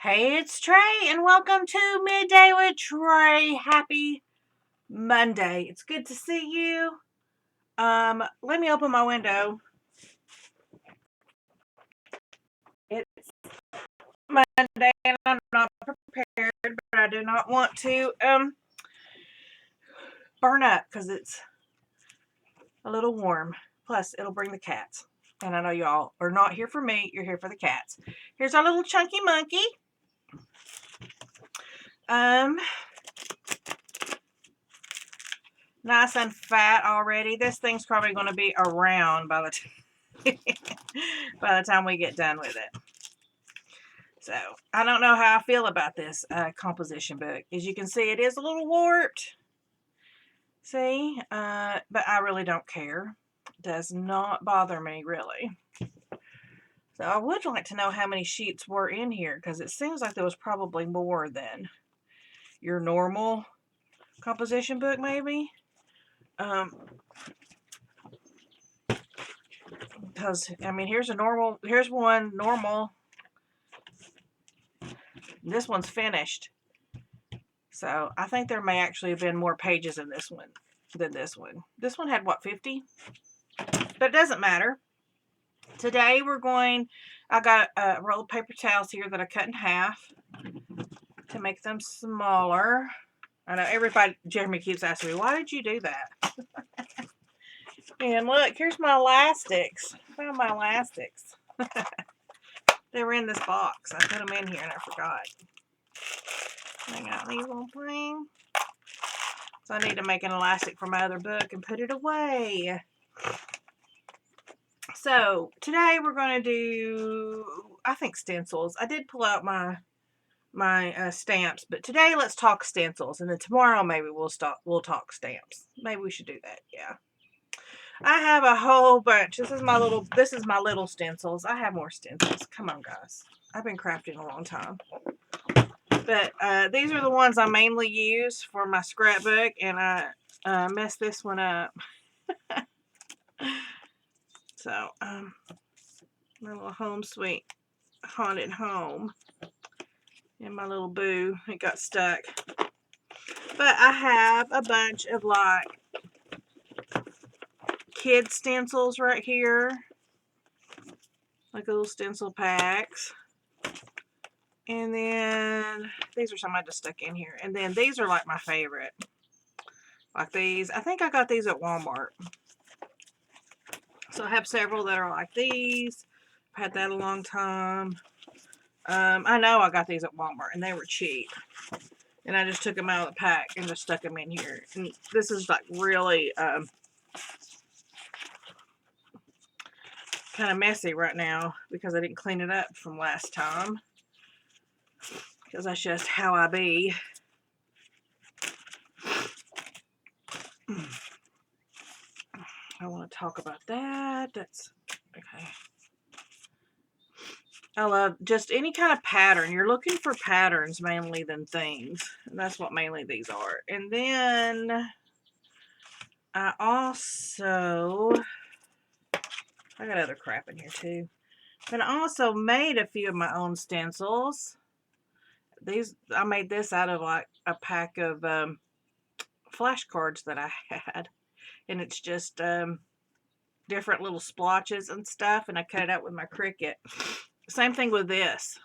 Hey, it's Trey, and welcome to Midday with Trey. Happy Monday. It's good to see you. Let me open my window. It's Monday, and I'm not prepared, but I do not want to burn up because it's a little warm. Plus, it'll bring the cats. And I know y'all are not here for me. You're here for the cats. Here's our little chunky monkey. Nice and fat already. This thing's probably going to be around by the time we get done with it. So I don't know how I feel about this composition book. As you can see, it is a little warped. See, but I really don't care. It does not bother me really. So I would like to know how many sheets were in here, because it seems like there was probably more than your normal composition book, maybe. Because I mean, here's one normal. This one's finished. So I think there may actually have been more pages in this one than this one. This one had, what, 50? But it doesn't matter. Today I got a roll of paper towels here that I cut in half to make them smaller. I know Jeremy keeps asking me, why did you do that? And look, here's my elastics. I found my elastics. They were in this box. I put them in here and I forgot. I got these little things. So I need to make an elastic for my other book and put it away. So today we're going to do, I think, stencils. I did pull out my stamps, but today let's talk stencils, and then tomorrow maybe we'll talk stamps. Maybe we should do that. Yeah. I have a whole bunch. This is my little stencils. I have more stencils. Come on, guys. I've been crafting a long time. But these are the ones I mainly use for my scrapbook, and I messed this one up. So, my little home sweet haunted home. And my little boo, it got stuck. But I have a bunch of like kid stencils right here. Like little stencil packs. And then these are some I just stuck in here. And then these are like my favorite. Like these. I think I got these at Walmart. So I have several that are like these. I've had that a long time. I know I got these at Walmart and they were cheap. And I just took them out of the pack and just stuck them in here. And this is like really kind of messy right now because I didn't clean it up from last time. Because that's just how I be. I want to talk about that. That's okay. I love just any kind of pattern. You're looking for patterns mainly than things. And that's what mainly these are. And then I got other crap in here too. But I also made a few of my own stencils. I made this out of like a pack of flashcards that I had. And it's just different little splotches and stuff. And I cut it out with my Cricut. Same thing with this.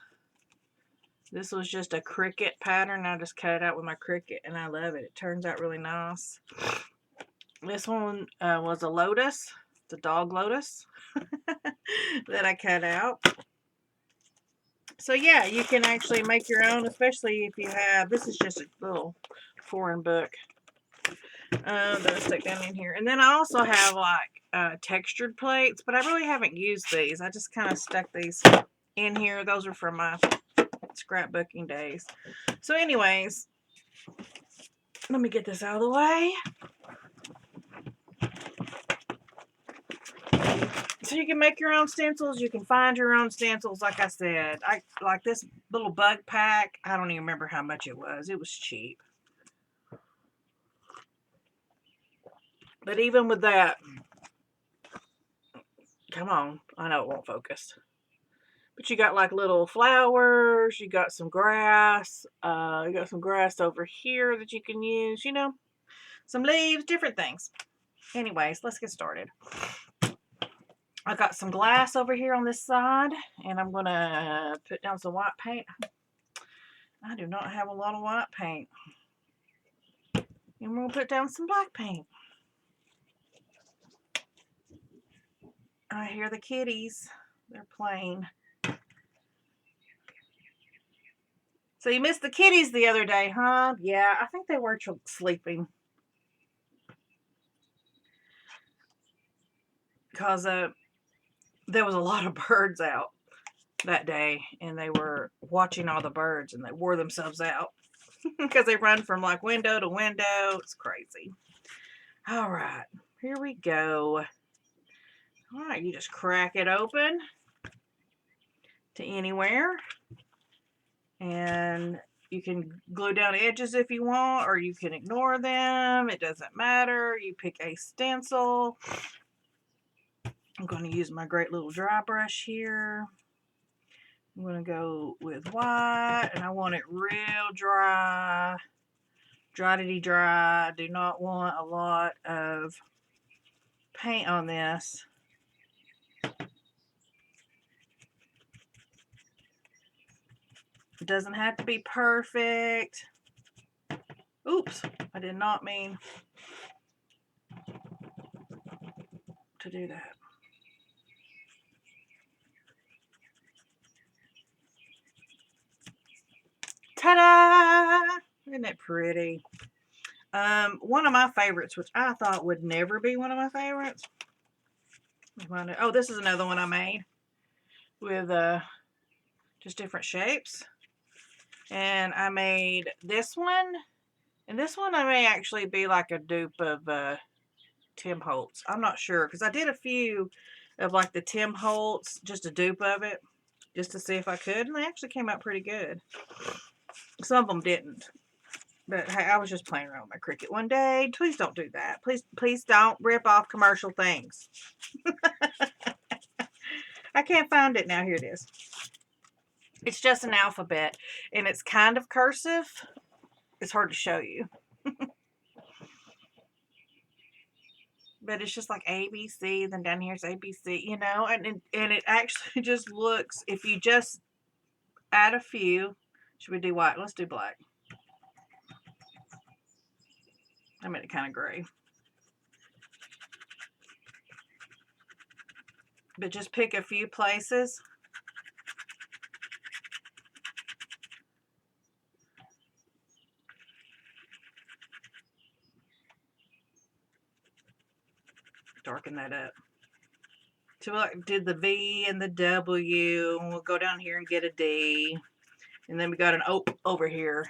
This was just a Cricut pattern. I just cut it out with my Cricut. And I love it. It turns out really nice. This one was a lotus. It's a dog lotus that I cut out. So yeah, you can actually make your own, especially if you have, this is just a little foreign book that I stuck down in here. And then I also have like textured plates, but I really haven't used these. I just kind of stuck these in here. Those are from my scrapbooking days. So anyways, let me get this out of the way. So you can make your own stencils. You can find your own stencils. Like I said, I like this little bug pack. I don't even remember how much it was. It was cheap. But even with that, come on. I know it won't focus. But you got like little flowers, you got some grass, you got some grass over here that you can use, you know, some leaves, different things. Anyways, let's get started. I got some glass over here on this side, and I'm going to put down some white paint. I do not have a lot of white paint. And we're going to put down some black paint. I hear the kitties. They're playing. So you missed the kitties the other day, huh? Yeah, I think they were sleeping. Because there was a lot of birds out that day, and they were watching all the birds, and they wore themselves out. Because they run from like window to window. It's crazy. All right, here we go. All right, you just crack it open to anywhere. And you can glue down edges if you want, or you can ignore them. It doesn't matter. You pick a stencil. I'm going to use my great little dry brush here. I'm going to go with white, and I want it real dry. Dry. Do not want a lot of paint on this. It doesn't have to be perfect. Oops, I did not mean to do that. Ta-da! Isn't it pretty? One of my favorites, which I thought would never be one of my favorites. Oh, this is another one I made with just different shapes. And I made this one. And this one I may actually be like a dupe of Tim Holtz. I'm not sure, because I did a few of like the Tim Holtz, just a dupe of it, just to see if I could. And they actually came out pretty good. Some of them didn't. But hey, I was just playing around with my Cricut one day. Please don't do that. Please don't rip off commercial things. I can't find it now. Here it is. It's just an alphabet, and it's kind of cursive. It's hard to show you. But it's just like ABC, then down here it's ABC, you know, and it actually just looks, if you just add a few, should we do white? Let's do black. I made it kind of gray. But just pick a few places. Darken that up. So we did the V and the W, and we'll go down here and get a D. And then we got an O over here.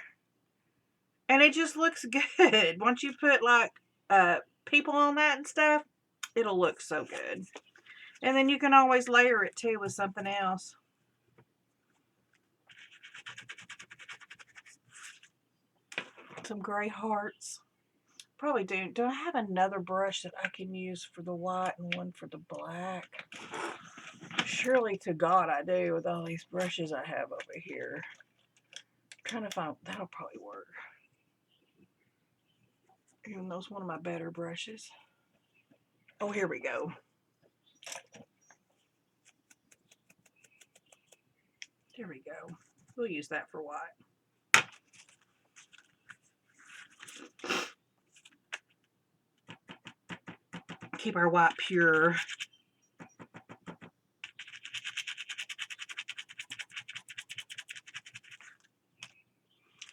And it just looks good. Once you put like people on that and stuff, it'll look so good. And then you can always layer it too with something else. Some gray hearts. Probably do. Do I have another brush that I can use for the white and one for the black? Surely to God I do, with all these brushes I have over here. I'm trying to find, that'll probably work. Even though it's one of my better brushes. Oh, here we go. There we go. We'll use that for white. Keep our white pure.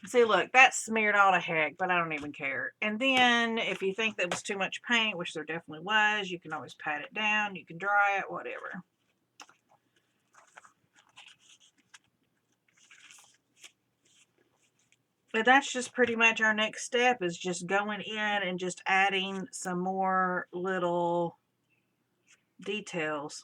See, look, that's smeared all to heck, but I don't even care. And then, if you think that was too much paint, which there definitely was, you can always pat it down, you can dry it, whatever. But that's just pretty much our next step, is just going in and just adding some more little details.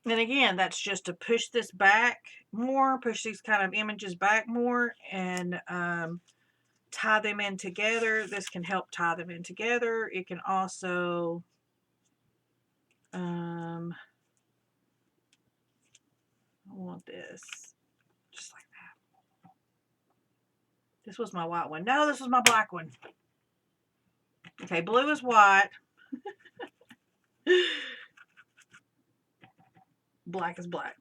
And again, that's just to push this back more, push these kind of images back more, and tie them in together. This can help tie them in together. It can also I want this just like that. This was my white one. No, this was my black one. Okay, blue is white. Black is black.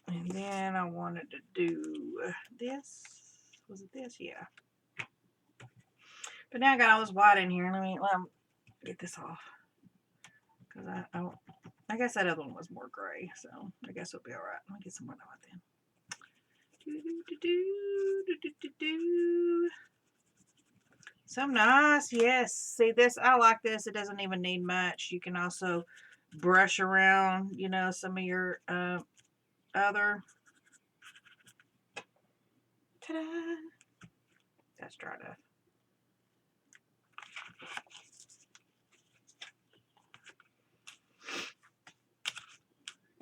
And then I wanted to do this. Was it this? Yeah. But now I got all this white in here. Let me get this off. Because I guess that other one was more gray. So I guess it'll be all right. Let me get some more white then. So nice. Yes. See this? I like this. It doesn't even need much. You can also brush around, you know, some of your other. Ta-da! That's dry enough.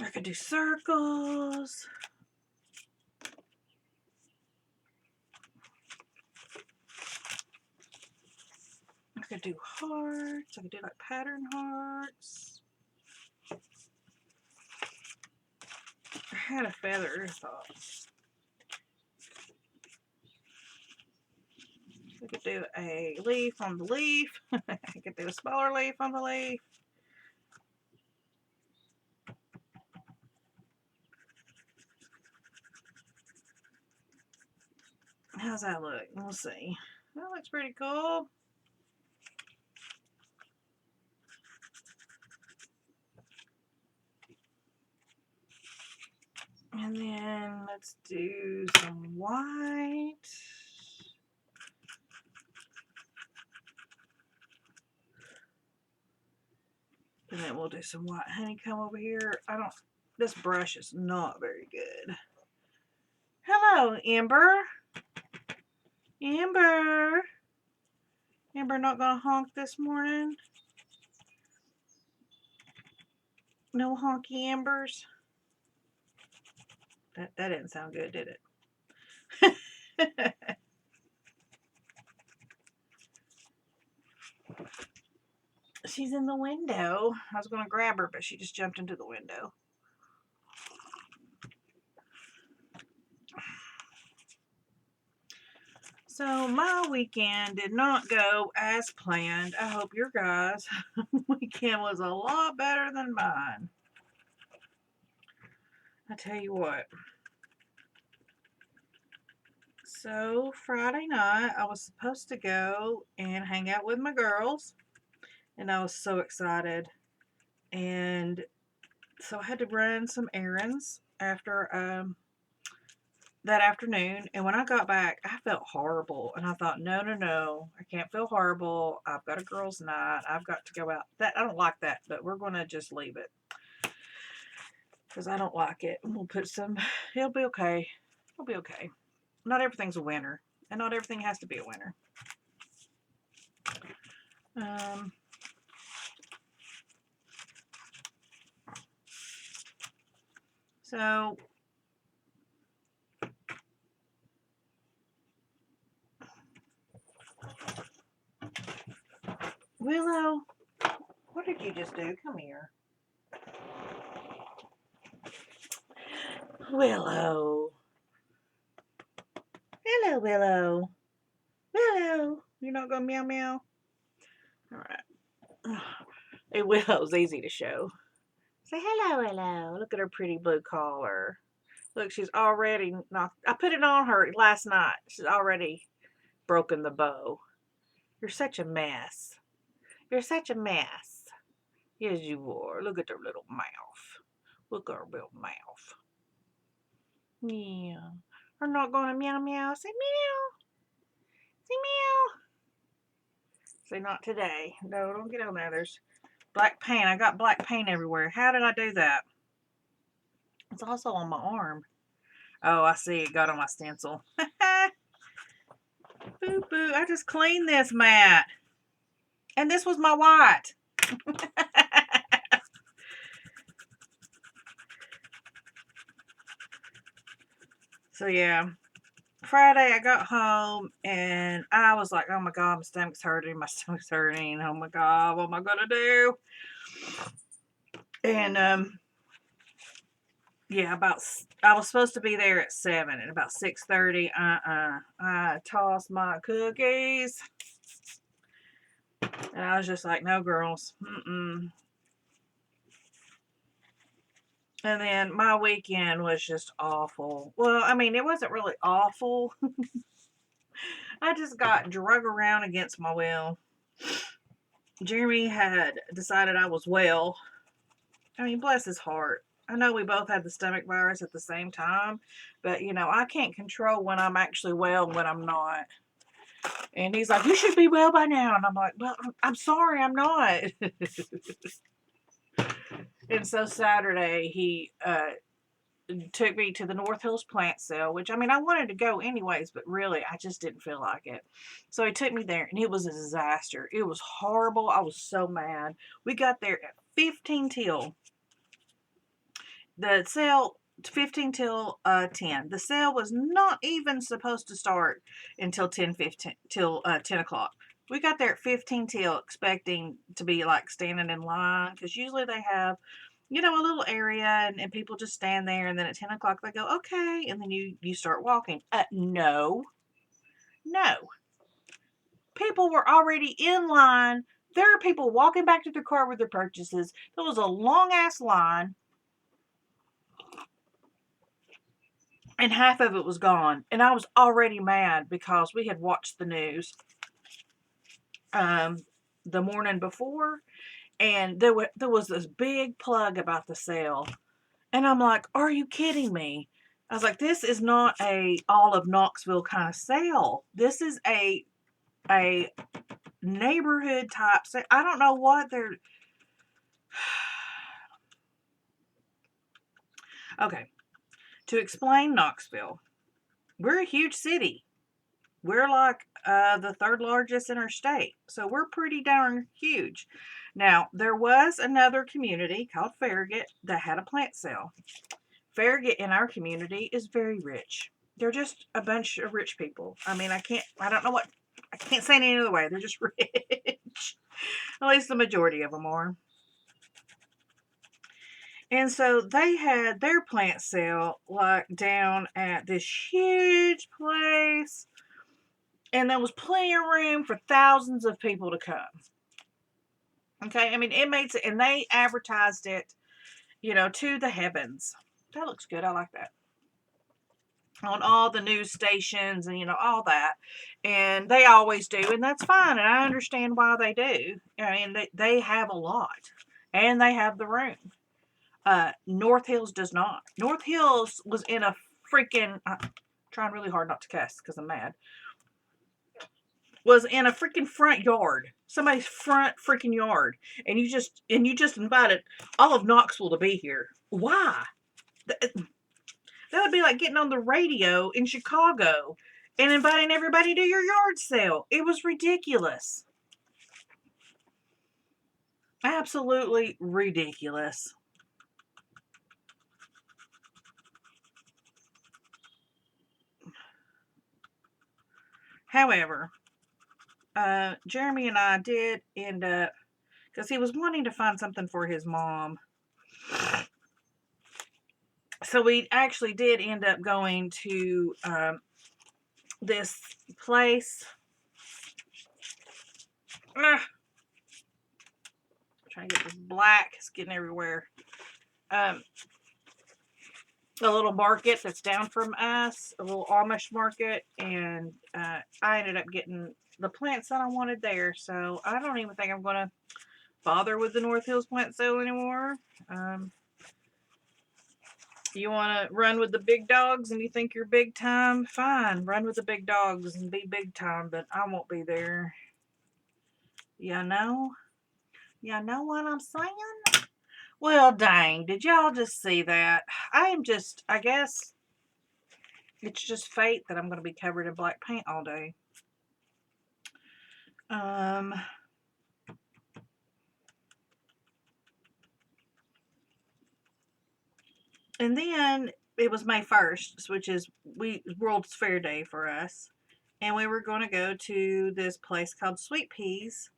I could do circles. I could do hearts. I could do like pattern hearts. I had a feather, I thought. I could do a leaf on the leaf. I could do a smaller leaf on the leaf. How's that look? We'll see. That looks pretty cool. And then let's do some white. And then we'll do some white honeycomb over here. This brush is not very good. Hello, Amber. Amber. Amber not gonna honk this morning? No honky Ambers? That didn't sound good, did it? She's in the window. I was gonna grab her, but she just jumped into the window. So my weekend did not go as planned. I hope your guys' weekend was a lot better than mine. I tell you what. So Friday night, I was supposed to go and hang out with my girls. And I was so excited. And so I had to run some errands after that afternoon, and when I got back, I felt horrible, and I thought, no, I can't feel horrible. I've got a girls' night. I've got to go out. I don't like that, but we're going to just leave it because I don't like it. We'll put some, it'll be okay. It'll be okay. Not everything's a winner, and not everything has to be a winner. So Willow, what did you just do? Come here. Willow. Hello, Willow. Willow. You're not going to meow meow? All right. Hey, Willow's easy to show. Say hello, Willow. Look at her pretty blue collar. Look, she's already knocked. I put it on her last night. She's already broken the bow. You're such a mess. You're such a mess. Yes, you are. Look at her little mouth. Look at her little mouth. Yeah. We're not going to meow meow. Say meow. Say meow. Say not today. No, don't get on there. There's black paint. I got black paint everywhere. How did I do that? It's also on my arm. Oh, I see. It got on my stencil. Boo boo. I just cleaned this mat. And this was my white. So yeah, Friday I got home and I was like, oh my God, my stomach's hurting. My stomach's hurting. Oh my God, what am I going to do? And yeah, I was supposed to be there at 7, and about 6:30, I tossed my cookies, and I was just like, no, girls, mm-mm. And then my weekend was just awful. Well, I mean, it wasn't really awful. I just got drug around against my will. Jeremy had decided I was well. I mean, bless his heart. I know we both had the stomach virus at the same time, but you know, I can't control when I'm actually well and when I'm not. And he's like, you should be well by now. And I'm like, well, I'm sorry, I'm not. And so Saturday, he took me to the North Hills plant sale, which, I mean, I wanted to go anyways, but really, I just didn't feel like it. So he took me there, and it was a disaster. It was horrible. I was so mad. We got there at 15 till. The sale 15 till 10. The sale was not even supposed to start until 10:15 till 10 o'clock. We got there at 15 till expecting to be like standing in line, because usually they have, you know, a little area, and people just stand there, and then at 10 o'clock they go, okay, and then you start walking. No. People were already in line. There are people walking back to their car with their purchases. There was a long ass line, and half of it was gone. And I was already mad because we had watched the news the morning before, and there was this big plug about the sale. And I'm like, are you kidding me? I was like, this is not a all of Knoxville kind of sale. This is a neighborhood type sale. I don't know what they're... Okay, to explain Knoxville, we're a huge city. We're like the third largest in our state. So we're pretty darn huge. Now, there was another community called Farragut that had a plant sale. Farragut in our community is very rich. They're just a bunch of rich people. I mean, I can't say it any other way. They're just rich. At least the majority of them are. And so they had their plant sale like down at this huge place. And there was plenty of room for thousands of people to come. Okay, I mean, it made it, and they advertised it, you know, to the heavens. That looks good. I like that. On all the news stations and, you know, all that. And they always do, and that's fine. And I understand why they do. I mean, they have a lot, and they have the room. North Hills does not. North Hills was in a freaking... I'm trying really hard not to cuss because I'm mad. Was in a freaking front yard. Somebody's front freaking yard. And you just invited all of Knoxville to be here. Why? That would be like getting on the radio in Chicago and inviting everybody to your yard sale. It was ridiculous. Absolutely ridiculous. However, Jeremy and I did end up, because he was wanting to find something for his mom. So we actually did end up going to this place. I'm trying to get this black. It's getting everywhere. A little market that's down from us, a little Amish market, and I ended up getting the plants that I wanted there. So I don't even think I'm going to bother with the North Hills plant sale anymore. You want to run with the big dogs and you think you're big time? Fine, run with the big dogs and be big time, but I won't be there. You know? You know what I'm saying? Well, dang, did y'all just see that? I guess it's just fate that I'm going to be covered in black paint all day. And then it was May 1st, which is World's Fair Day for us. And we were going to go to this place called Sweet Peas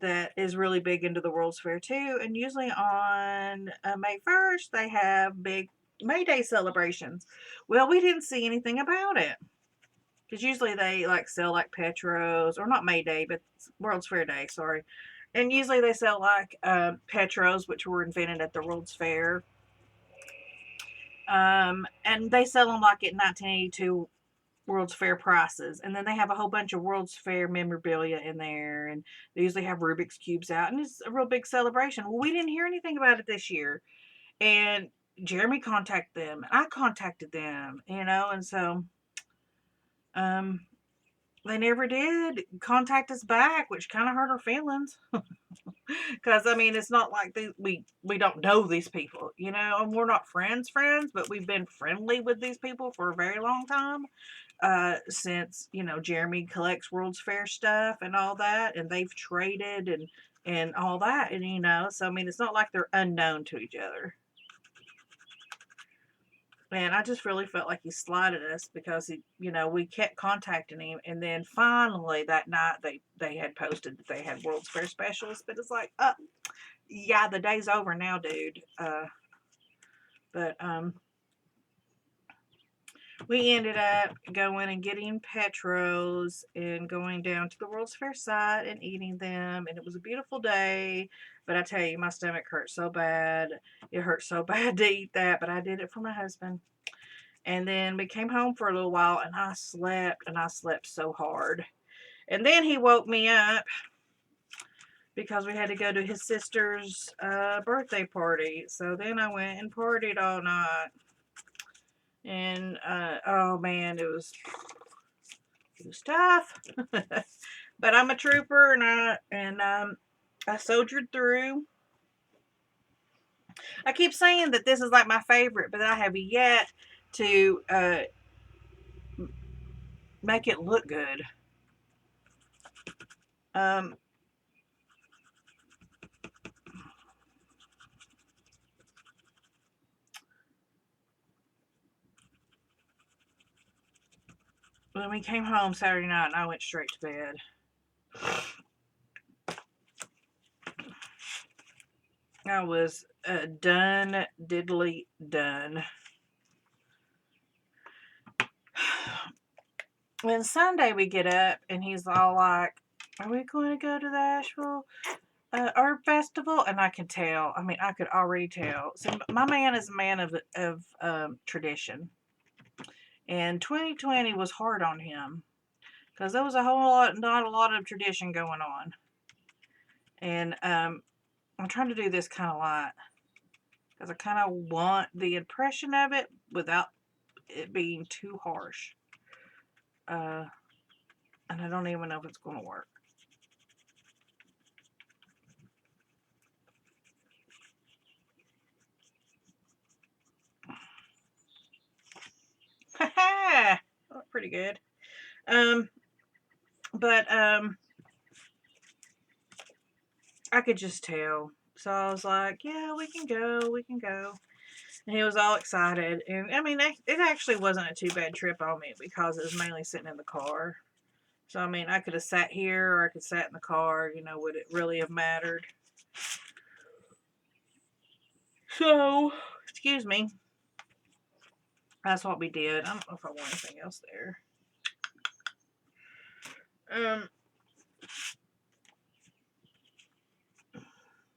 that is really big into the World's Fair too. And usually on May 1st, they have big May Day celebrations. Well, we didn't see anything about it. Because usually they like sell like Petros, or not May Day, but World's Fair Day, sorry. And usually they sell like Petros, which were invented at the World's Fair. And they sell them like at 1982 World's Fair prices. And then they have a whole bunch of World's Fair memorabilia in there. And they usually have Rubik's Cubes out. And it's a real big celebration. Well, we didn't hear anything about it this year. And Jeremy contacted them. And I contacted them, and so they never did contact us back, which kind of hurt our feelings. Because, I mean, it's not like we don't know these people, and we're not friends, but we've been friendly with these people for a very long time. Since, Jeremy collects World's Fair stuff and all that, and they've traded and all that, and, so, I mean, it's not like they're unknown to each other. And I just really felt like he slighted us because we kept contacting him, and then finally that night they had posted that they had World's Fair specials, but it's like, yeah, the day's over now, dude. But we ended up going and getting Petros and going down to the World's Fair site and eating them, and it was a beautiful day. But I tell you, my stomach hurt so bad. It hurt so bad to eat that, but I did it for my husband. And then we came home for a little while, and I slept so hard. And then he woke me up because we had to go to his sister's birthday party. So then I went and partied all night. And, oh man, it was tough. But I'm a trooper, and I soldiered through. I keep saying that this is like my favorite, but I have yet to make it look good. When we came home Saturday night, I went straight to bed. I was done, diddly done. When Sunday we get up, and he's all like, are we going to go to the Asheville Art Festival? And I could tell. I mean, I could already tell. So my man is a man of tradition. And 2020 was hard on him because there was not a lot of tradition going on. And I'm trying to do this kind of light because I kind of want the impression of it without it being too harsh. And I don't even know if it's going to work. Ha! Pretty good. But I could just tell. So I was like, yeah, we can go. And he was all excited. And I mean, it actually wasn't a too bad trip on me because it was mainly sitting in the car. So, I mean, I could have sat here or I could sat in the car, would it really have mattered? So, excuse me. That's what we did. I don't know if I want anything else there.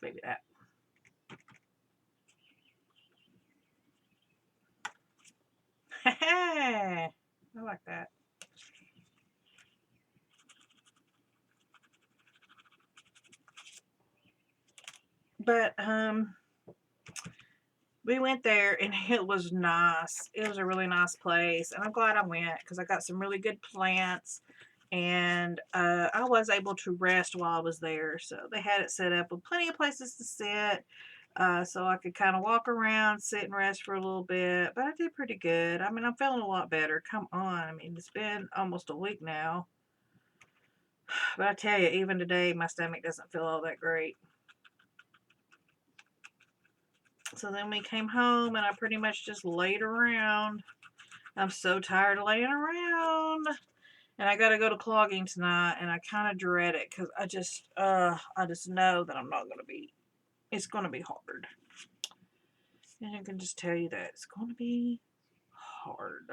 Maybe that. I like that. But we went there and it was nice. It was a really nice place, and I'm glad I went because I got some really good plants, and I was able to rest while I was there. So they had it set up with plenty of places to sit. So I could kind of walk around, sit and rest for a little bit. But I did pretty good. I mean, I'm feeling a lot better. Come on. I mean, it's been almost a week now. But I tell you, even today, my stomach doesn't feel all that great. So then we came home and I pretty much just laid around. I'm so tired of laying around. And I got to go to clogging tonight, and I kind of dread it because I just know that I'm not going to be, it's going to be hard. And I can just tell you that it's going to be hard.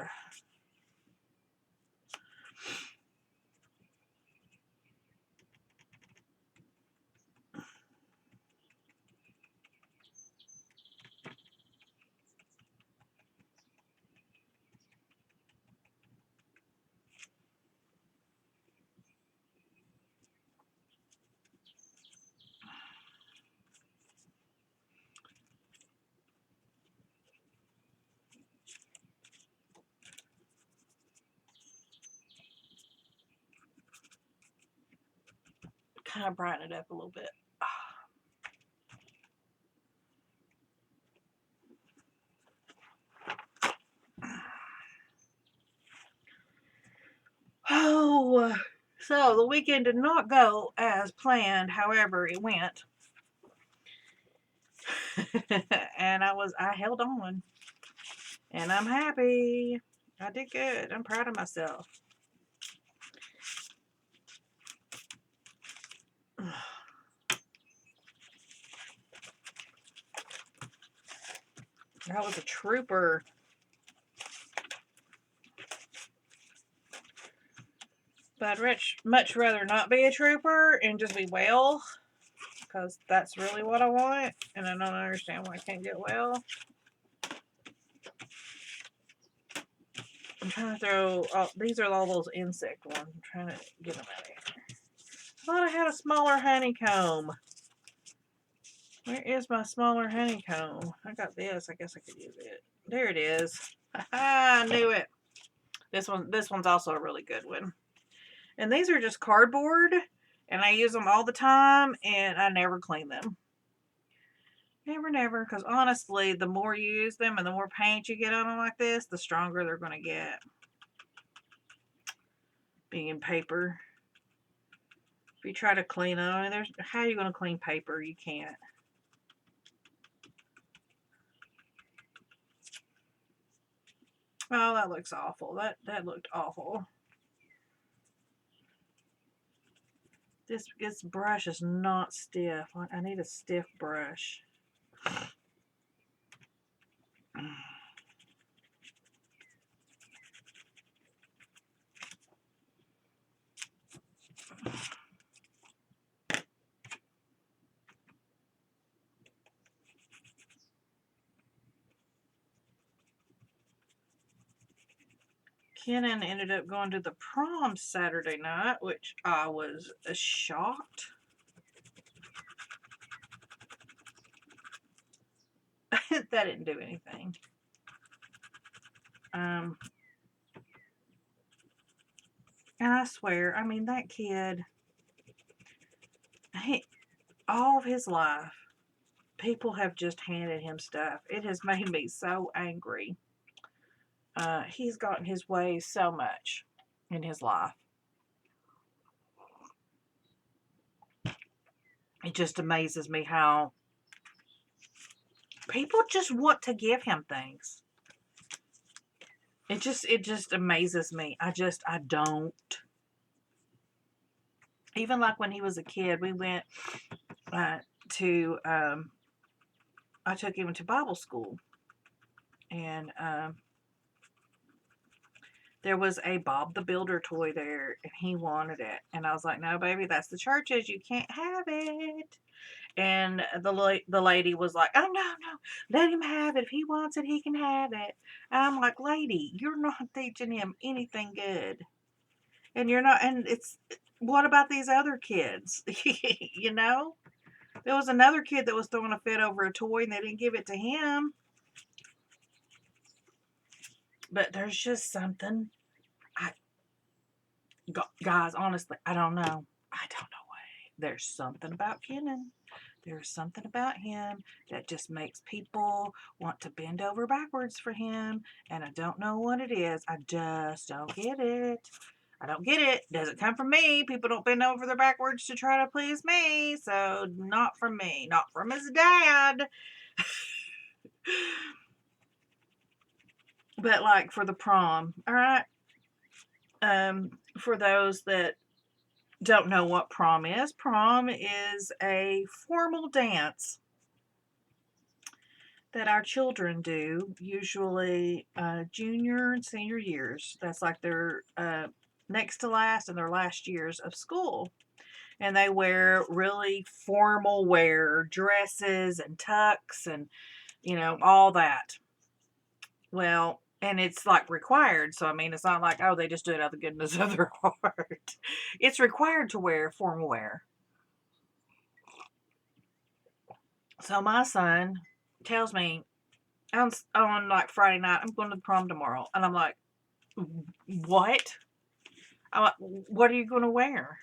Kind of brighten it up a little bit. Oh, so the weekend did not go as planned. However, it went. And I held on. And I'm happy. I did good. I'm proud of myself. That was a trooper. But I'd much rather not be a trooper and just be well. Because that's really what I want. And I don't understand why I can't get well. I'm trying to throw, these are all those insect ones. I'm trying to get them out of here. I thought I had a smaller honeycomb. Where is my smaller honeycomb? I got this. I guess I could use it. There it is. I knew it. This one's also a really good one. And these are just cardboard. And I use them all the time. And I never clean them. Never. Because honestly, the more you use them and the more paint you get on them like this, the stronger they're going to get. Being paper. If you try to clean them, how are you going to clean paper? You can't. Oh, that looks awful. That looked awful. This brush is not stiff. I need a stiff brush. Kenan ended up going to the prom Saturday night, which I was shocked. That didn't do anything. And I swear, I mean, that kid, all of his life, people have just handed him stuff. It has made me so angry. He's gotten his way so much in his life. It just amazes me how people just want to give him things. It just amazes me. I don't. Even like when he was a kid, we went to, I took him to Bible school. And there was a Bob the Builder toy there, and he wanted it. And I was like, no, baby, that's the church's. You can't have it. And the lady was like, oh, no, let him have it. If he wants it, he can have it. And I'm like, lady, you're not teaching him anything good. And you're not, and what about these other kids? You know? There was another kid that was throwing a fit over a toy, and they didn't give it to him. But there's just something. Guys, honestly, I don't know. I don't know why. There's something about Kenan. There's something about him that just makes people want to bend over backwards for him. And I don't know what it is. I just don't get it. I don't get it. Doesn't come from me. People don't bend over their backwards to try to please me. So not from me. Not from his dad. But like for the prom, all right. For those that don't know what prom is a formal dance that our children do, usually junior and senior years. That's like their next to last and their last years of school. And they wear really formal wear, dresses and tux and, all that. Well, and it's like required. So, I mean, it's not like, oh, they just do it out of the goodness of their heart. It's required to wear formal wear. So, my son tells me on like Friday night, I'm going to the prom tomorrow. And I'm like, what? I'm like, what are you going to wear?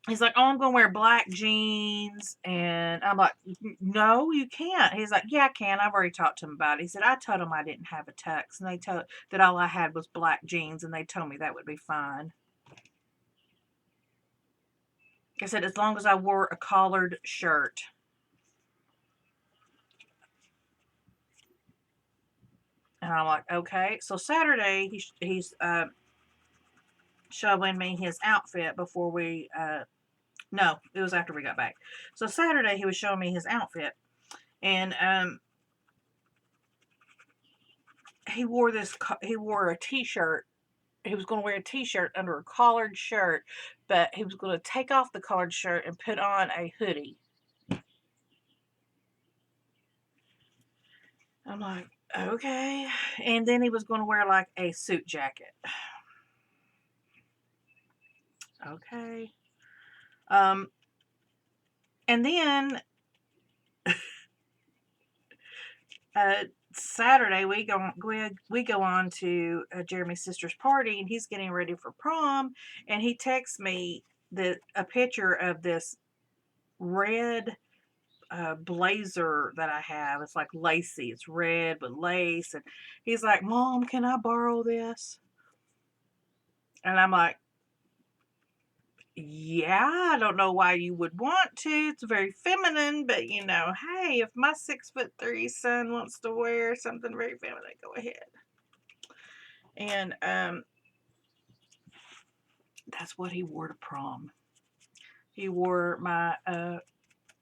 He's like, oh, I'm going to wear black jeans. And I'm like, no, you can't. He's like, yeah, I can. I've already talked to him about it. He said, I told him I didn't have a tux. And they told that all I had was black jeans. And they told me that would be fine. I said, as long as I wore a collared shirt. And I'm like, okay. So Saturday, he's showing me his outfit before we... no, it was after we got back. So Saturday, he was showing me his outfit. And he wore a t-shirt. He was going to wear a t-shirt under a collared shirt, but he was going to take off the collared shirt and put on a hoodie. I'm like, okay. And then he was going to wear like a suit jacket. Okay. And then Saturday we go on to Jeremy's sister's party, and he's getting ready for prom, and he texts me a picture of this red blazer that I have. It's like lacy. It's red with lace, and he's like, "Mom, can I borrow this?" And I'm like, yeah, I don't know why you would want to. It's very feminine, but hey, if my 6'3" son wants to wear something very feminine, go ahead. And that's what he wore to prom. He wore my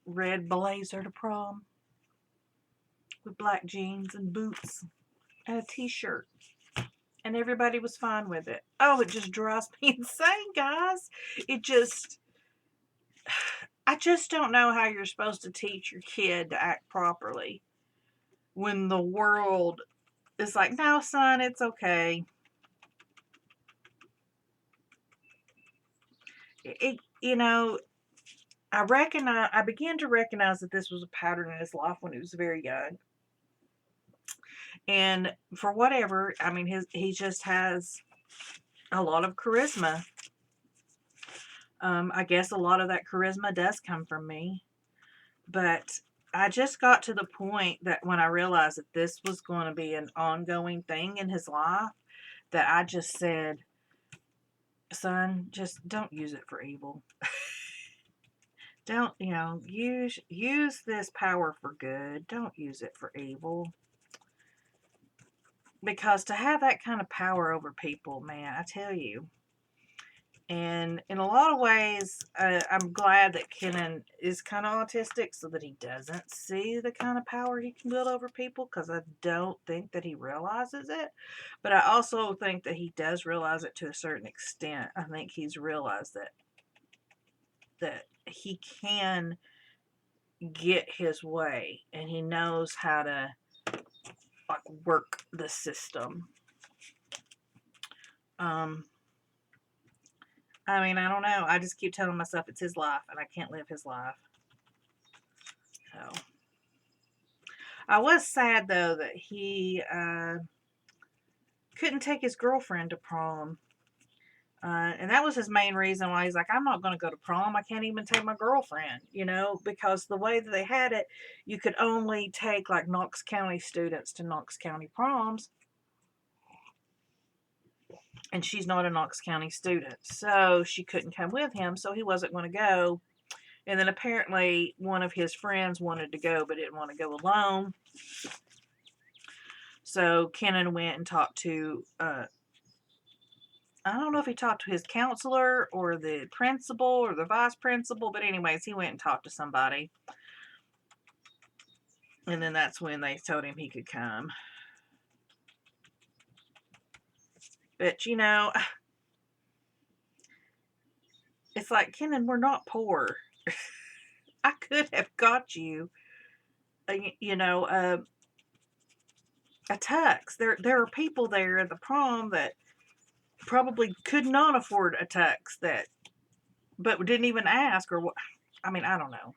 red blazer to prom with black jeans and boots and a t-shirt. And everybody was fine with it. Oh, it just drives me insane, guys. I just don't know how you're supposed to teach your kid to act properly when the world is like, no, son, it's okay. I began to recognize that this was a pattern in his life when he was very young. And for whatever, I mean, he just has a lot of charisma. I guess a lot of that charisma does come from me. But I just got to the point that when I realized that this was going to be an ongoing thing in his life, that I just said, son, just don't use it for evil. Don't, use this power for good. Don't use it for evil. Because to have that kind of power over people, man, I tell you. And in a lot of ways, I'm glad that Kenan is kind of autistic so that he doesn't see the kind of power he can build over people, because I don't think that he realizes it. But I also think that he does realize it to a certain extent. I think he's realized that he can get his way, and he knows how to work the system. I mean, I don't know. I just keep telling myself it's his life, and I can't live his life. So, I was sad, though, that he couldn't take his girlfriend to prom. And that was his main reason why he's like, I'm not going to go to prom. I can't even take my girlfriend, because the way that they had it, you could only take like Knox County students to Knox County proms. And she's not a Knox County student, so she couldn't come with him, so he wasn't going to go. And then apparently one of his friends wanted to go but didn't want to go alone. So Kenan went and talked to, I don't know if he talked to his counselor or the principal or the vice principal, but anyways, he went and talked to somebody. And then that's when they told him he could come. But, you know, it's like, Kenan, we're not poor. I could have got you, you know, a tux. There are people there at the prom that probably could not afford a tux but didn't even ask or what. I mean, I don't know.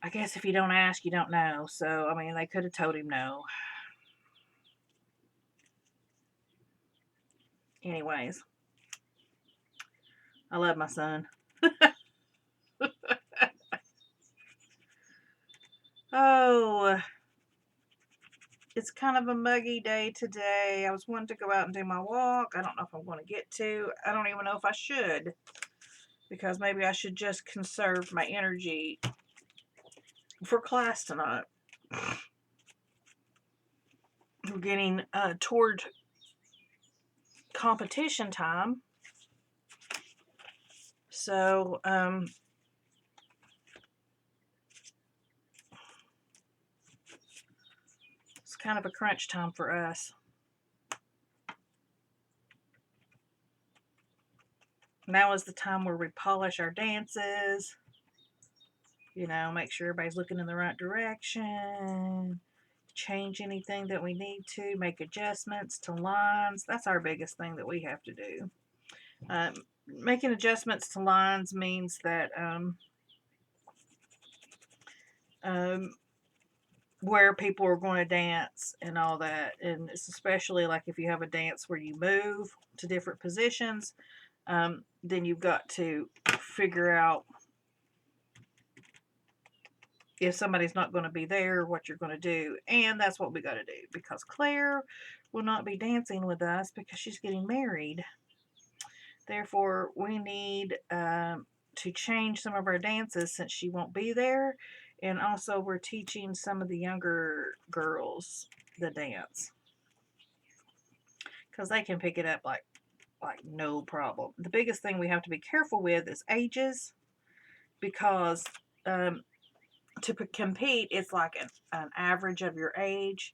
I guess if you don't ask, you don't know. So, I mean, they could have told him no. Anyways, I love my son. Oh, it's kind of a muggy day today. I was wanting to go out and do my walk. I don't know if I'm going to get to. I don't even know if I should, because maybe I should just conserve my energy for class tonight. We're getting toward competition time. So, it's kind of a crunch time for us. Now is the time where we polish our dances. You know, make sure everybody's looking in the right direction. Change anything that we need to. Make adjustments to lines. That's our biggest thing that we have to do. Making adjustments to lines means that where people are going to dance and all that. And it's especially like if you have a dance where you move to different positions, then you've got to figure out if somebody's not going to be there, what you're going to do. And that's what we got to do, because Claire will not be dancing with us because she's getting married. Therefore, we need to change some of our dances since she won't be there. And also, we're teaching some of the younger girls the dance, because they can pick it up like no problem. The biggest thing we have to be careful with is ages, because to compete, it's like an average of your age.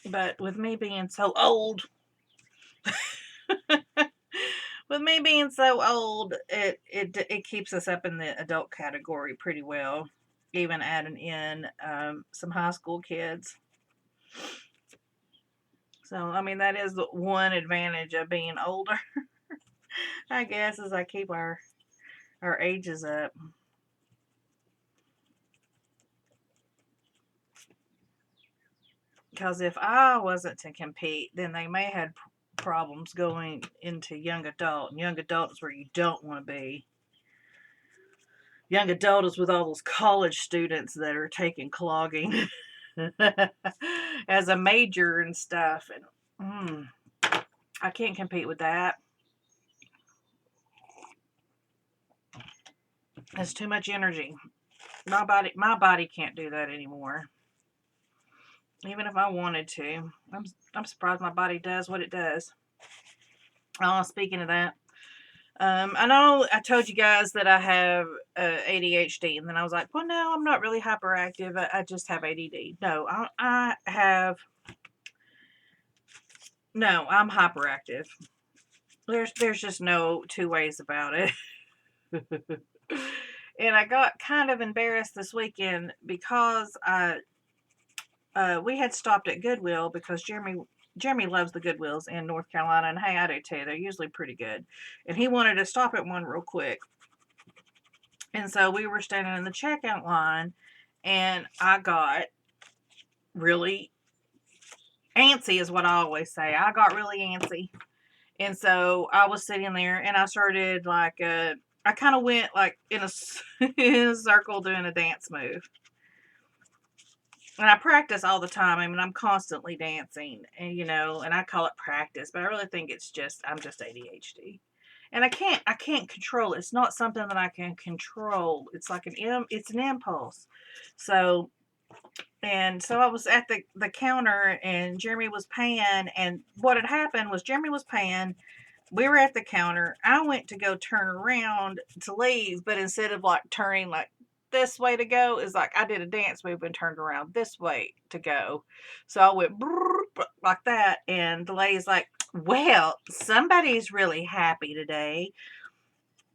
But with me being so old, it keeps us up in the adult category pretty well, even adding in some high school kids. So, I mean, that is the one advantage of being older, I guess, is I keep our ages up. Because if I wasn't to compete, then they may have problems going into young adult. And young adult is where you don't want to be. Young adult is with all those college students that are taking clogging as a major and stuff. And I can't compete with that. It's too much energy. My body can't do that anymore. Even if I wanted to. I'm surprised my body does what it does. Oh, speaking of that, I know I told you guys that I have ADHD, and then I was like, well, no, I'm not really hyperactive. I just have ADD. No, I'm hyperactive. There's just no two ways about it. And I got kind of embarrassed this weekend because we had stopped at Goodwill because Jeremy loves the Goodwills in North Carolina, and hey, I do too. They're usually pretty good. And he wanted to stop at one real quick. And so we were standing in the checkout line, and I got really antsy, is what I always say. I got really antsy. And so I was sitting there, and I started I kind of went like in a circle doing a dance move. And I practice all the time. I mean, I'm constantly dancing, and you know, and I call it practice, but I really think it's just I'm just ADHD, and I can't control it. It's not something that I can control. It's like it's an impulse. So and so I was at the counter, and Jeremy was paying, and what had happened was Jeremy was paying. We were at the counter. I went to go turn around to leave, but instead of like turning like this way to go, is like I did a dance move and turned around this way to go. So I went like that, and the lady's like, "Well, somebody's really happy today."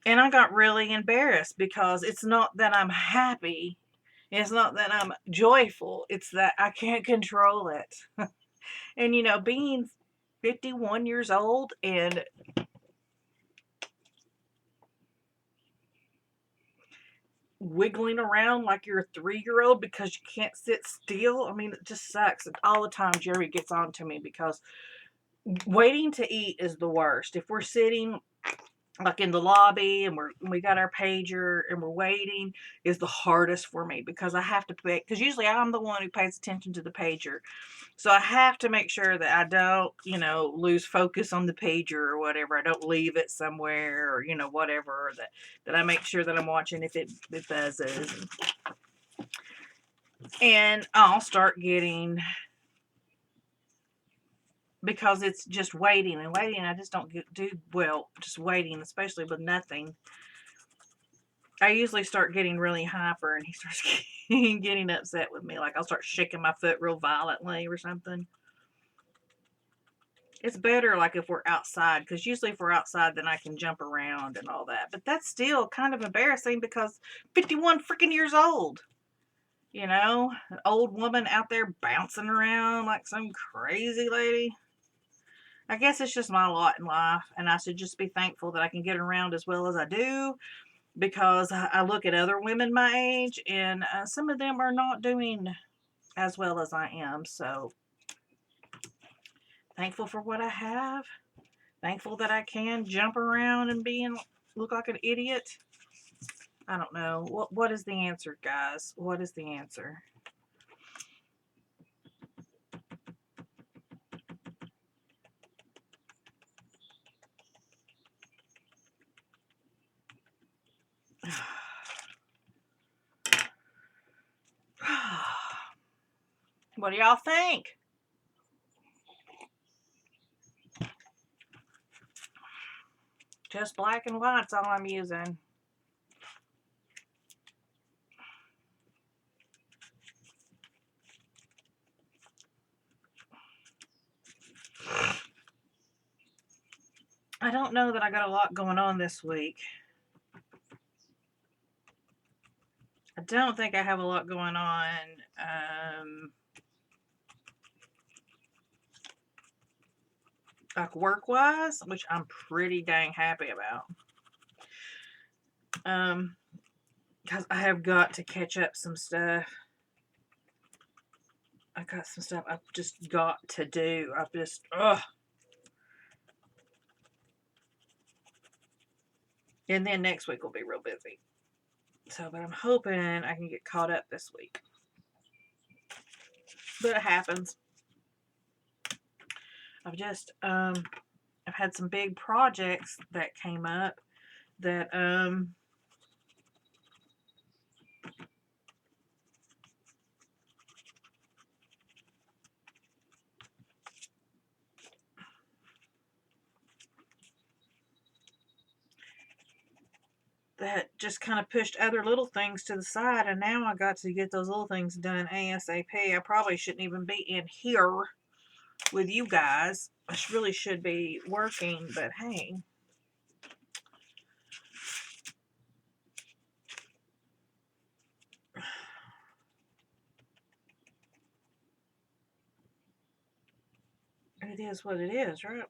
And I got really embarrassed because it's not that I'm happy. It's not that I'm joyful. It's that I can't control it. And you know, being 51 years old and wiggling around like you're a 3-year-old because you can't sit still. I mean, it just sucks. And all the time, Jerry gets on to me because waiting to eat is the worst. If we're sitting like in the lobby and we got our pager and we're waiting, is the hardest for me because I have to pay, because usually I'm the one who pays attention to the pager. So I have to make sure that I don't, you know, lose focus on the pager or whatever. I don't leave it somewhere or, you know, whatever, that I make sure that I'm watching if it buzzes. And I'll start getting, because it's just waiting and waiting. I just don't do well just waiting, especially with nothing. I usually start getting really hyper, and he starts getting upset with me. Like I'll start shaking my foot real violently or something. It's better like if we're outside, because usually if we're outside, then I can jump around and all that. But that's still kind of embarrassing because 51 freaking years old. You know, an old woman out there bouncing around like some crazy lady. I guess it's just my lot in life, and I should just be thankful that I can get around as well as I do, because I look at other women my age, and some of them are not doing as well as I am. So thankful for what I have. Thankful that I can jump around and look like an idiot. I don't know. What is the answer, guys? What is the answer? What do y'all think? Just black and white's all I'm using. I don't know that I got a lot going on this week. I don't think I have a lot going on. Like work-wise, which I'm pretty dang happy about. Because I have got to catch up some stuff. I got some stuff I've just got to do. I've just, ugh. And then next week will be real busy. So, but I'm hoping I can get caught up this week. But it happens. I've had some big projects that came up that, that just kind of pushed other little things to the side, and now I got to get those little things done ASAP. I probably shouldn't even be in here with you guys. I really should be working, but hey. It is what it is, right?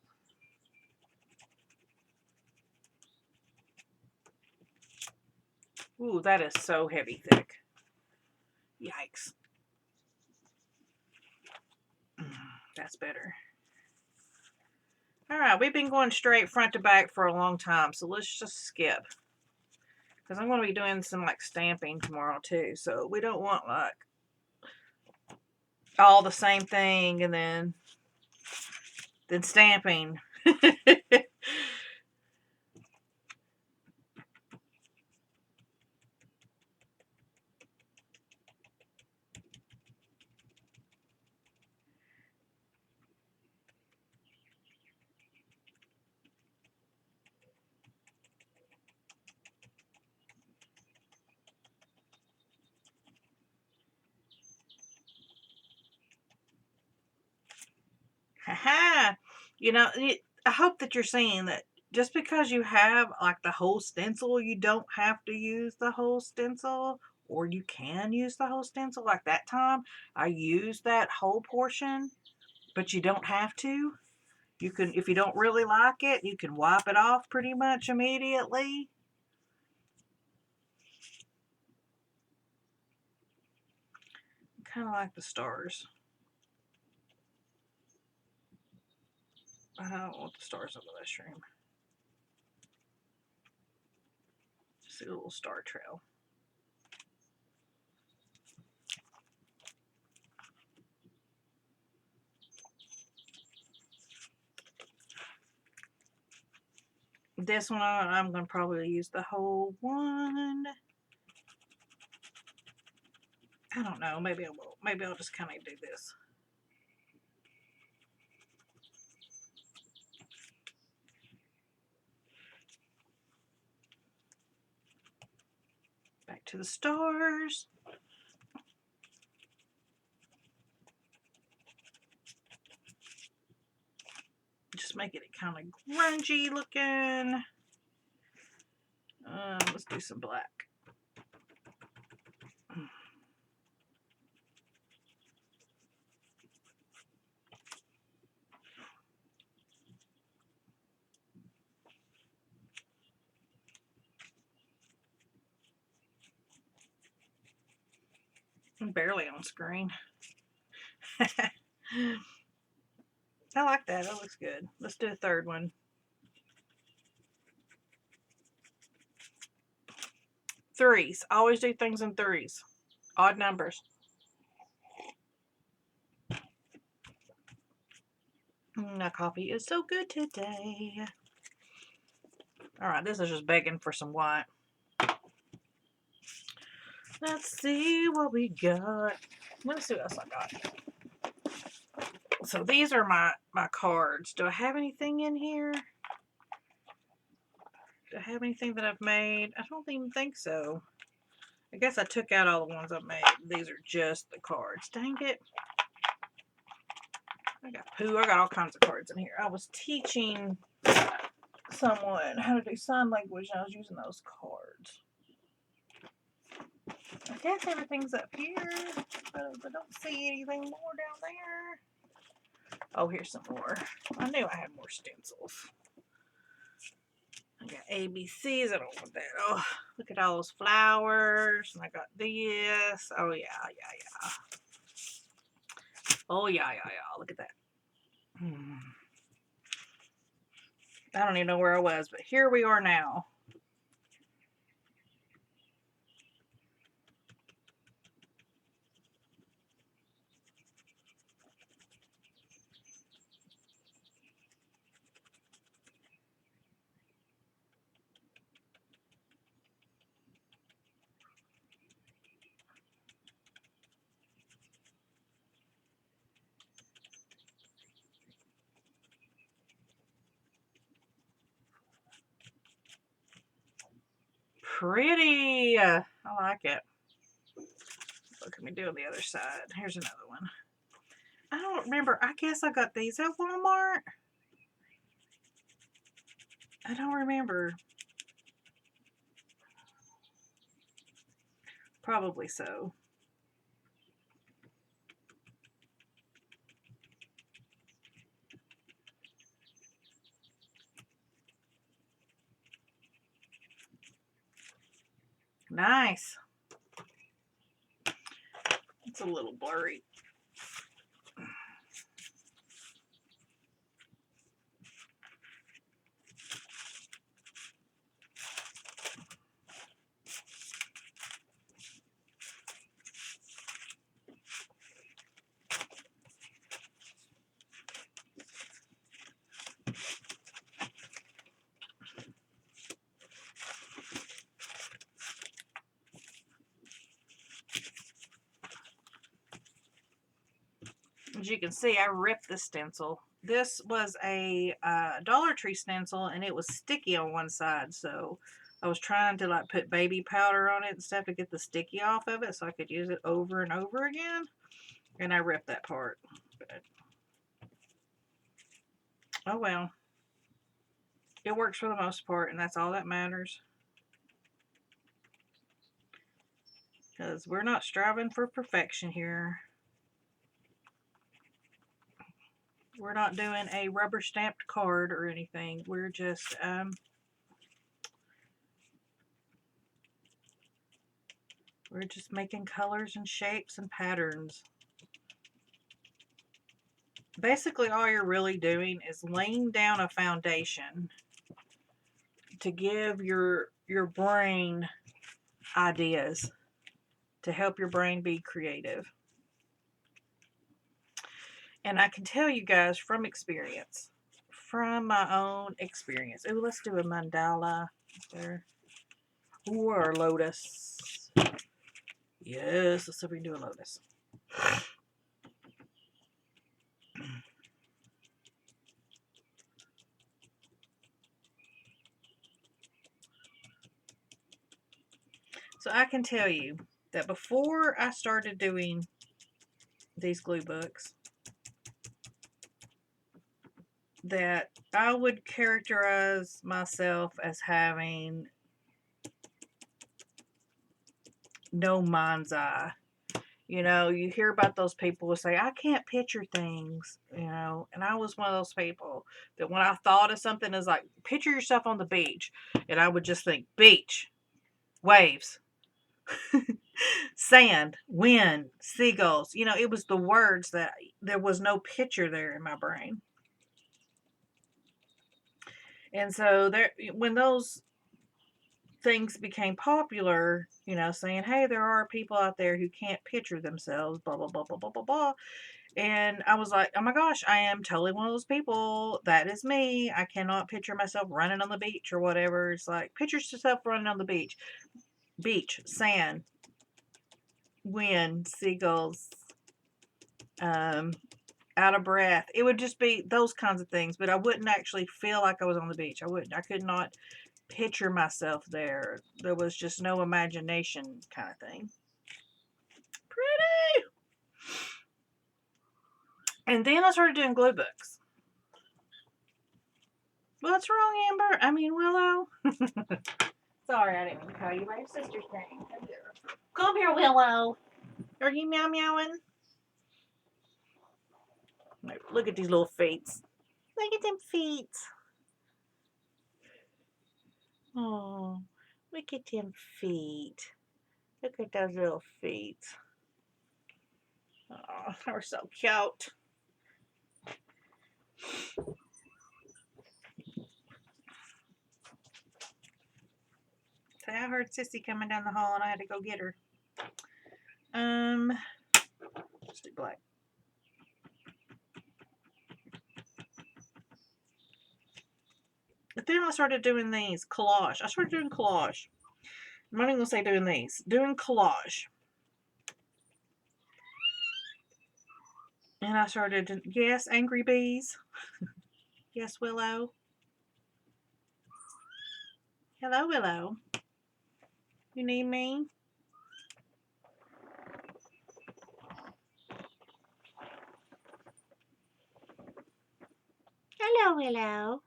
Ooh, that is so heavy thick. Yikes. That's better. Alright, we've been going straight front to back for a long time, so let's just skip. Because I'm going to be doing some like stamping tomorrow too, so we don't want like all the same thing and then stamping. Haha. You know, I hope that you're seeing that just because you have like the whole stencil, you don't have to use the whole stencil, or you can use the whole stencil. Like that time, I used that whole portion, but you don't have to. You can, if you don't really like it, you can wipe it off pretty much immediately. Kind of like the stars. I don't want the stars on the mushroom. Just a little star trail. This one, I'm going to probably use the whole one. I don't know. Maybe I will. Maybe I'll just kind of do this. Back to the stars. Just making it kind of grungy looking. Let's do some black. I'm barely on screen. I like that. That looks good. Let's do a third one. Threes. I always do things in threes. Odd numbers. That coffee is so good today. Alright, this is just begging for some white. Let's see what we got. Let's see what else I got. So these are my cards. Do I have anything in here? Do I have anything that I've made? I don't even think so. I guess I took out all the ones I've made. These are just the cards. Dang it. I got poo. I got all kinds of cards in here. I was teaching someone how to do sign language and I was using those cards. I guess everything's up here, but I don't see anything more down there. Oh, here's some more. I knew I had more stencils. I got ABCs. I don't want that. Oh, look at all those flowers. And I got this. Oh, yeah. Oh, yeah. Look at that. I don't even know where I was, but here we are now. Pretty. I like it. Look at me doing the other side. Here's another one. I don't remember. I guess I got these at Walmart. I don't remember. Probably so. Nice. It's a little blurry. As you can see, I ripped the stencil. This was a Dollar Tree stencil, and it was sticky on one side, so I was trying to like put baby powder on it and stuff to get the sticky off of it so I could use it over and over again, and I ripped that part. But, oh well. It works for the most part, and that's all that matters. Because we're not striving for perfection here. We're not doing a rubber stamped card or anything. We're just making colors and shapes and patterns. Basically, all you're really doing is laying down a foundation to give your brain ideas, to help your brain be creative. And I can tell you guys from experience, from my own experience. Oh, let's do a mandala there. Ooh, or a lotus. Yes, let's see if we can do a lotus. So I can tell you that before I started doing these glue books, that I would characterize myself as having no mind's eye. You know, you hear about those people who say, I can't picture things, you know, and I was one of those people that when I thought of something, is like, picture yourself on the beach, and I would just think, beach, waves, sand, wind, seagulls. You know, it was the words that there was no picture there in my brain. And so there, when those things became popular, you know, saying, hey, there are people out there who can't picture themselves, blah, blah, blah, blah, blah, blah, blah. And I was like, oh my gosh, I am totally one of those people. That is me. I cannot picture myself running on the beach or whatever. It's like, picture yourself running on the beach. Beach, sand, wind, seagulls, out of breath. It would just be those kinds of things, but I wouldn't actually feel like I was on the beach. I could not picture myself there. There was just no imagination kind of thing. Pretty. And then I started doing glue books. What's wrong, Amber? I mean, Willow. Sorry, I didn't mean to call you by your sister's name. Come here, Willow. Are you meow meowing? Look at these little feet. Look at them feet. Oh, look at them feet. Look at those little feet. Oh, they're so cute. So I heard Sissy coming down the hall and I had to go get her. Let's do black. But then I started doing these collage. I started doing collage. I'm not even gonna say doing these. Doing collage. And I started, yes, angry bees. Yes, Willow. Hello, Willow. You need me? Hello, Willow.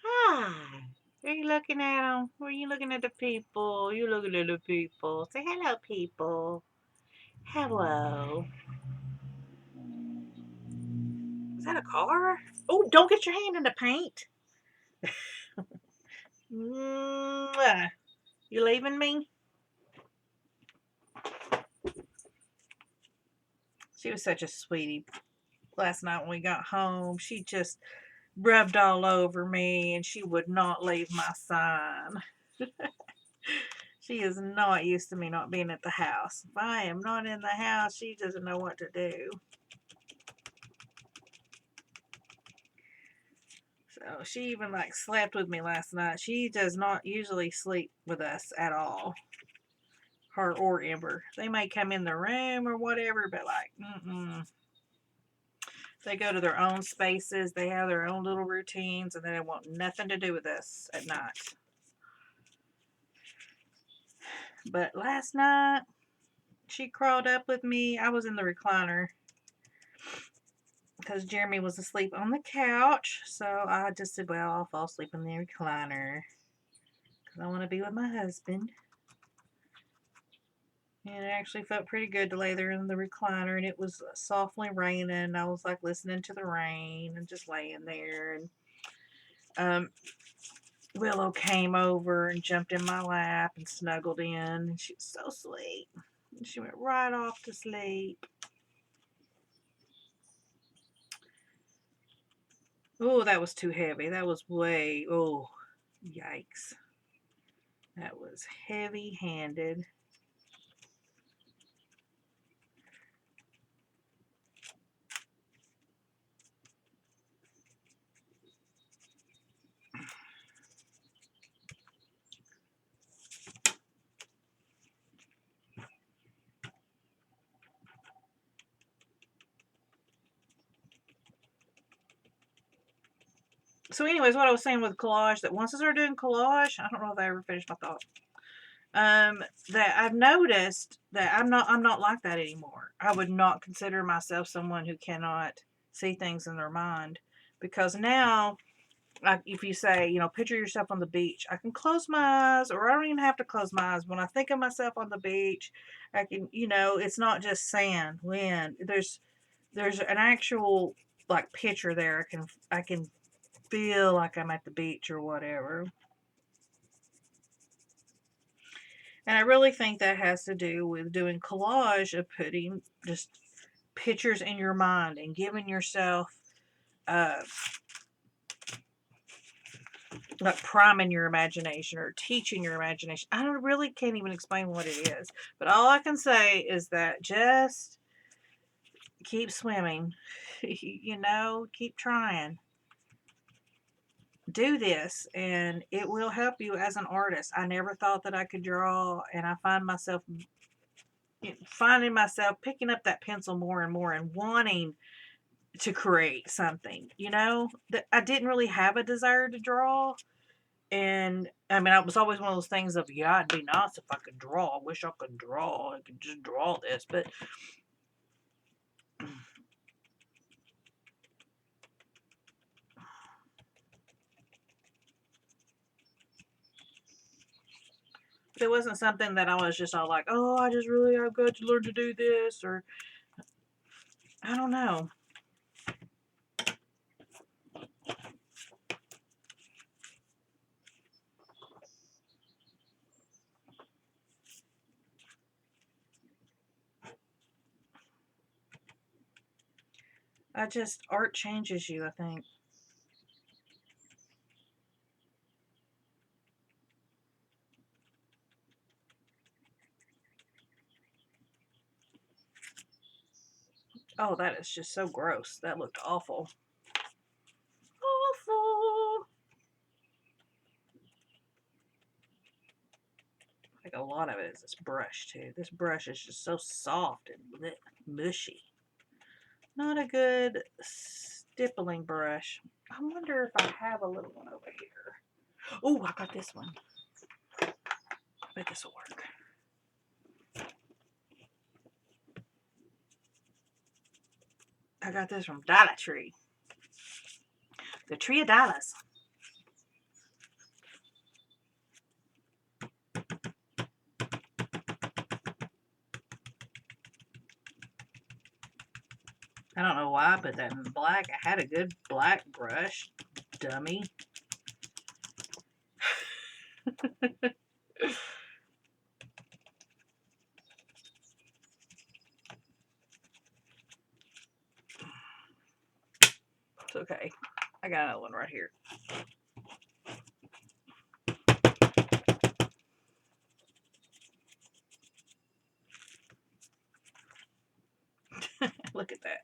Hi. Are you looking at them? Or are you looking at the people? You looking at the people. Say hello, people. Hello. Is that a car? Oh, don't get your hand in the paint. You leaving me? She was such a sweetie. Last night when we got home, she just rubbed all over me and she would not leave my sign. She is not used to me not being at the house. If I am not in the house, she doesn't know what to do. So she even like slept with me last night. She does not usually sleep with us at all. Her or Amber. They may come in the room or whatever, but like, They go to their own spaces. They have their own little routines, and they want nothing to do with us at night. But last night, she crawled up with me. I was in the recliner because Jeremy was asleep on the couch. So I just said, well, I'll fall asleep in the recliner because I want to be with my husband. And it actually felt pretty good to lay there in the recliner, and it was softly raining. I was like listening to the rain and just laying there. And Willow came over and jumped in my lap and snuggled in, and she was so sweet. And she went right off to sleep. Oh, that was too heavy. That was way, oh, yikes. That was heavy-handed. So anyways, what I was saying with collage, that once I started doing collage, I don't know if I ever finished my thought. That I've noticed that I'm not like that anymore. I would not consider myself someone who cannot see things in their mind, because now, like if you say, you know, picture yourself on the beach, I can close my eyes, or I don't even have to close my eyes. When I think of myself on the beach, I can, you know, it's not just sand, wind. There's an actual like picture there. I can feel like I'm at the beach or whatever. And I really think that has to do with doing collage, of putting just pictures in your mind and giving yourself, like priming your imagination or teaching your imagination. I really can't even explain what it is. But all I can say is that just keep swimming. You know, keep trying. Do this, and it will help you as an artist. I never thought that I could draw, and I finding myself picking up that pencil more and more and wanting to create something. You know, that I didn't really have a desire to draw. And I mean, it was always one of those things of, yeah, it'd be nice if I could draw. I wish I could draw. I could just draw this. But it wasn't something that I was just all like, oh, I've got to learn to do this. Or I don't know. Art changes you, I think. Oh, that is just so gross. That looked awful. Awful. Like a lot of it is this brush too. This brush is just so soft and mushy. Not a good stippling brush. I wonder if I have a little one over here. Oh, I got this one. I bet this will work. I got this from Dollar Tree. The Tree of Dollars. I don't know why I put that in black. I had a good black brush. Dummy. It's okay. I got another one right here. Look at that.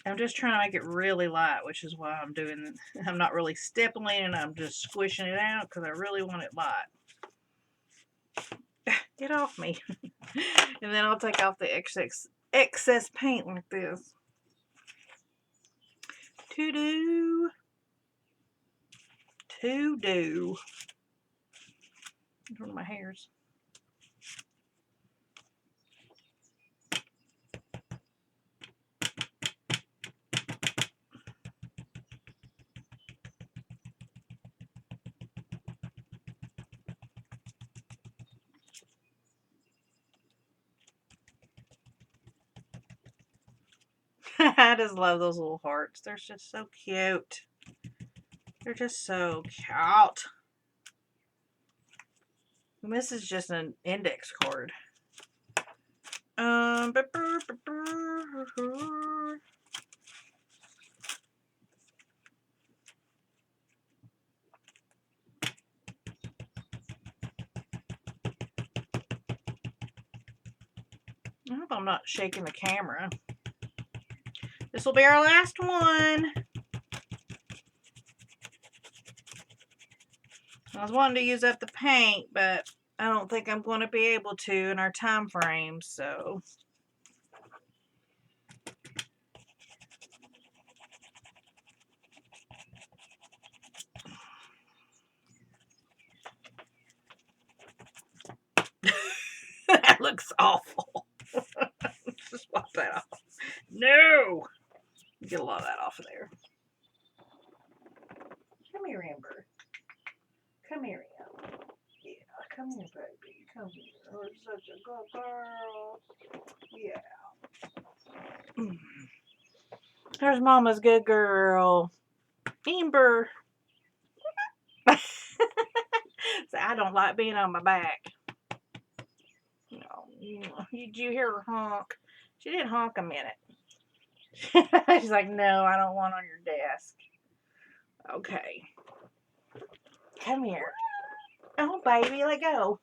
I'm just trying to make it really light, which is why I'm not really stippling it. I'm just squishing it out because I really want it light. Get off me. And then I'll take off the excess paint like this. To-do. One of my hairs. I just love those little hearts. They're just so cute. They're just so cute. And this is just an index card. I hope I'm not shaking the camera. This will be our last one. I was wanting to use up the paint, but I don't think I'm going to be able to in our time frame, so. That looks awful. Just wipe that off. No! Get a lot of that off of there. Come here, Amber. Come here, Amber. Yeah, come here, baby. Come here. You're such a good girl. Yeah. There's Mama's good girl. Amber. So I don't like being on my back. Did you hear her honk? She did honk a minute. She's like, no, I don't want on your desk. Okay. Come here. Oh, baby, let go.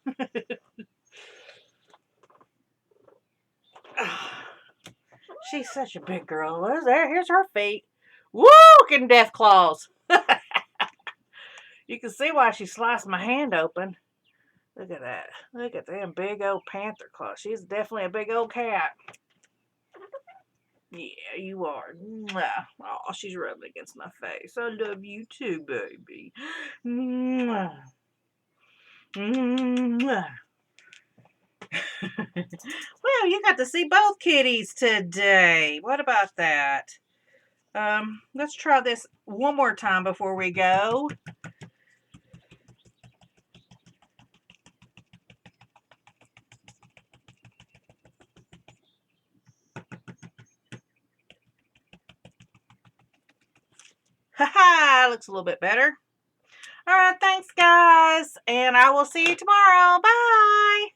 She's such a big girl. Here's her feet. Woo! Getting death claws. You can see why she sliced my hand open. Look at that. Look at them big old panther claws. She's definitely a big old cat. Yeah, you are. Oh, she's rubbing against my face. I love you too, baby. Well, you got to see both kitties today. What about that? Let's try this one more time before we go. Haha, looks a little bit better. All right, thanks, guys, and I will see you tomorrow. Bye.